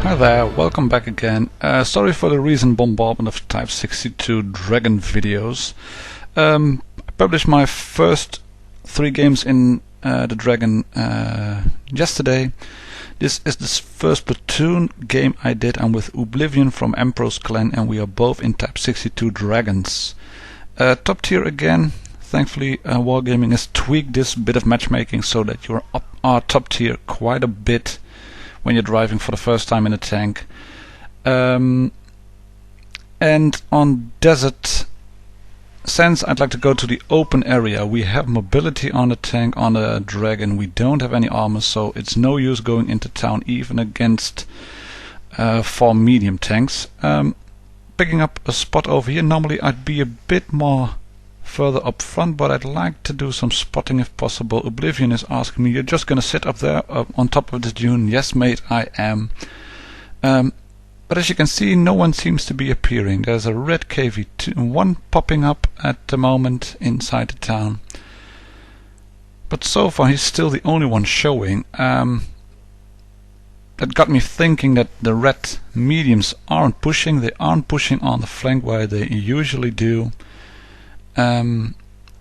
Hi there, welcome back again. Sorry for the recent bombardment of Type 62 Dragon videos. I published my first 3 games in the Dragon yesterday. This is the first platoon game I did. I'm with Oblivion from Emperor's Clan and we are both in Type 62 Dragons. Top tier again. Thankfully Wargaming has tweaked this bit of matchmaking so that you are top tier quite a bit when you're driving for the first time in a tank. And on desert sense I'd like to go to the open area. We have mobility on the tank, on the dragon. We don't have any armor, so it's no use going into town even against 4 medium tanks. Picking up a spot over here. Normally I'd be a bit more further up front, but I'd like to do some spotting if possible. Oblivion is asking me, you're just gonna sit up there on top of this dune? Yes mate, I am. But as you can see, no one seems to be appearing. There's a red KV-1 popping up at the moment inside the town, but so far he's still the only one showing. That got me thinking that the red mediums aren't pushing. They aren't pushing on the flank where they usually do.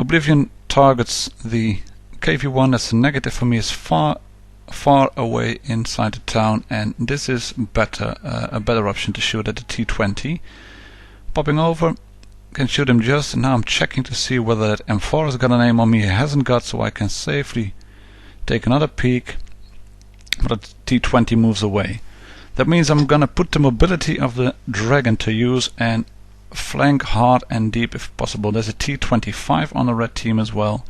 Oblivion targets the KV-1. That's a negative for me. Is far away inside the town, and this is a better option to shoot at the T-20. Popping over, can shoot him just, and now I'm checking to see whether that M4 has got an aim on me. He hasn't got, so I can safely take another peek, but the T-20 moves away. That means I'm gonna put the mobility of the dragon to use and flank hard and deep if possible. There's a T-25 on the red team as well.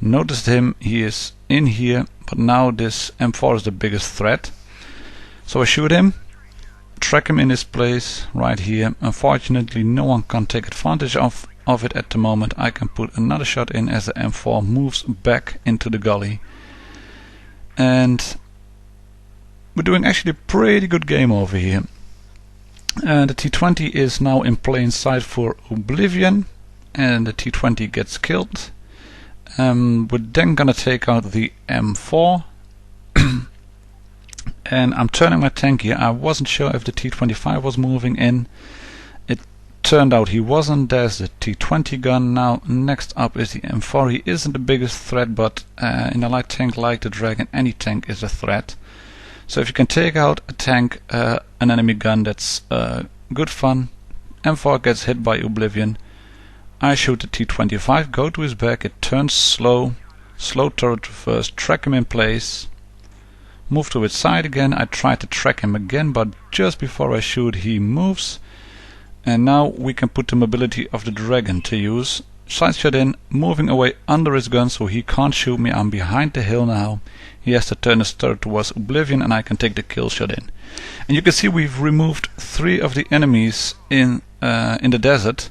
Noticed him, he is in here, but now this M4 is the biggest threat. So I shoot him, track him in his place right here. Unfortunately no one can take advantage of it at the moment. I can put another shot in as the M4 moves back into the gully. And we're doing actually a pretty good game over here. The T-20 is now in plain sight for Oblivion, and the T-20 gets killed. We're then gonna take out the M4 and I'm turning my tank here. I wasn't sure if the T-25 was moving in. It turned out he wasn't. There's the T-20 gun. Now next up is the M4. He isn't the biggest threat, but in a light tank like the Dragon, any tank is a threat. So if you can take out a tank, an enemy gun, that's good fun. M4 gets hit by Oblivion. I shoot the T-25, go to his back, it turns slow turret reverse, track him in place, move to its side again. I try to track him again, but just before I shoot he moves. And now we can put the mobility of the dragon to use. Side shot in, moving away under his gun so he can't shoot me. I'm behind the hill now. He has to turn his turret towards Oblivion and I can take the kill shot in. And you can see we've removed 3 of the enemies in the desert.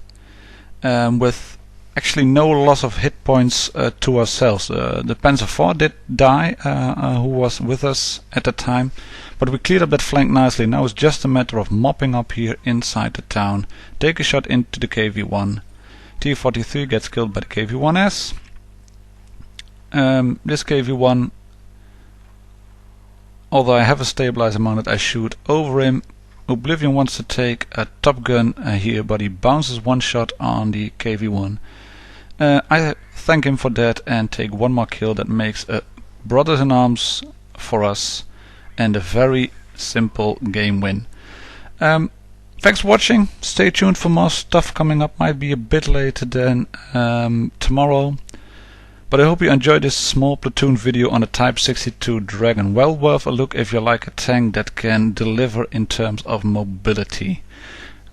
With actually no loss of hit points to ourselves. The Panzer IV did die, who was with us at the time, but we cleared up that flank nicely. Now it's just a matter of mopping up here inside the town. Take a shot into the KV-1. T-43 gets killed by the KV-1S. This KV-1, although I have a stabilizer mounted, I shoot over him. Oblivion wants to take a top gun here, but he bounces one shot on the KV-1. I thank him for that and take one more kill. That makes a brothers in arms for us and a very simple game win. Thanks for watching. Stay tuned for more stuff coming up. Might be a bit later than tomorrow. But I hope you enjoyed this small platoon video on a Type 62 Dragon. Well worth a look if you like a tank that can deliver in terms of mobility.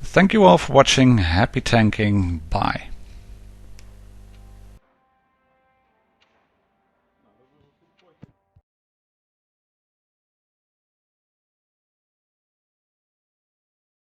Thank you all for watching. Happy tanking. Bye.